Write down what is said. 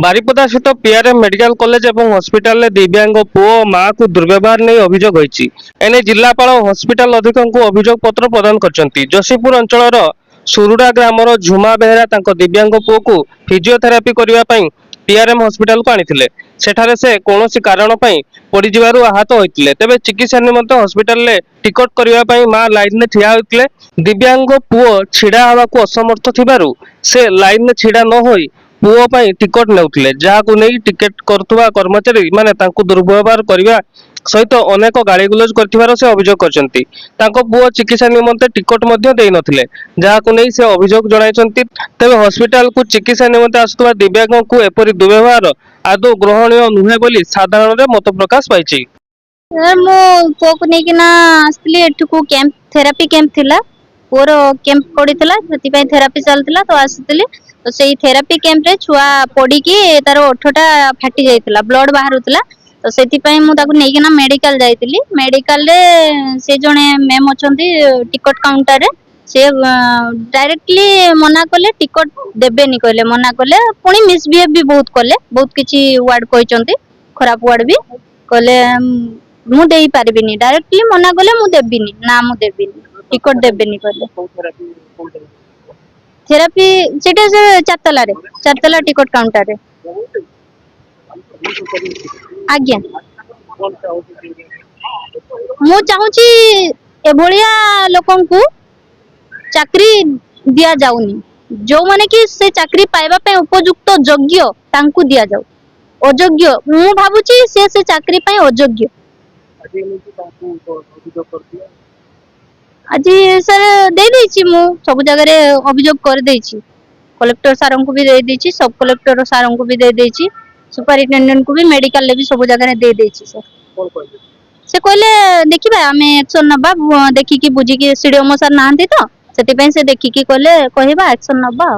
बारिपदा स्थित PRM medical college और hospital दिव्यांग पुओ मां को दुर्व्यवहार नहीं अभियोग होईछि। एने जिलापाल हॉस्पिटल अधीक्षक को अभियोग पत्र प्रदान करछन्ति। जोशीपुर अंचल सुरुडा ग्रामर झुमा बेहेरा तांको दिव्यांग पुओ को फिजियोथेरापी करबा पई पीआरएम हॉस्पिटल को आनिथिले। सेठारे से कौनसी कारण पई पड़ी जिबारु आहत होइतिले। तेबे चिकित्सा निमंते हॉस्पिटल ले टिकट करबा पई मां लाइन में ठिया होइतिले। दिव्यांग पुओ छिड़ा हवा को असमर्थ थिबारु से लाइन में छिड़ा न होई पुओ पई टिकट नेउथिले, जाहाकु नै टिकट करथुवा कर्मचारी माने तांको दुर्व्यवहार करबा सहित अनेक गाली गुलज करथिबार से अभियोग करछन्ति। तांको पुओ चिकित्सा निमंते टिकट मध्ये देइ नथिले, जाहाकु नै से अभियोग जणाइछन्ति। तेबे हॉस्पिटल को चिकित्सा निमंते आसुवा दिव्यांग को एपरि दुर्व्यवहार आदौ ग्रहणीय नुहे बोली साधारण रे मत प्रकाश पाइछि। सर मो पुओ को नेकिना आसली एठुकू कैंप थेरापी कैंप थिला, पुओर कैंप पड़ीथिला, सेति पई थेरापी चलथिला तो आसितली। तो सेई थेरापी कैंप रे छुआ पड़ी की तार ओठटा फाटी जाइतिला, ब्लड बाहरुतिला। तो सेति पई मु ताकू नेकिना मेडिकल जाइतिली। मेडिकल रे से जणे मैम अछंती टिकट काउंटर रे, से डायरेक्टली मना कले, टिकट देबेनी कहले, मना कले। पुणी मिसबिहेव भी बहुत कले, बहुत किछि वर्ड कहिचंती, खराब वर्ड भी कहले। मु देई पारबिनी, डायरेक्टली मना कले, मु देबिनी ना, मु देबिनी टिकट देबेनी कहले। थेरापी सेटा से चारतला टिकट काउंटर रे। आज्ञा मु चाहूची एभलिया लोकन को चाकरी दिया जाउनी, जो माने कि से चाकरी पाइबा पे उपयुक्त योग्य तांकू दिया जाउ। अयोग्य मु भाबुची से चाकरी पे अयोग्य। आज सर दे देछि, मु सब जगह रे अभियोग कर देछि। कलेक्टर सार को भी दे देछि, सब कलेक्टर सार को भी दे देछि, सुपरिटेंडेंट को भी, मेडिकल ले भी सब जगह रे दे देछि। सर से कहले देखिबा हमें एक्शन नबा, देखि कि बुझी कि सीडीएमओ सर नाहंती तो सेति पई से देखि कि कहले कहबा एक्शन नबा।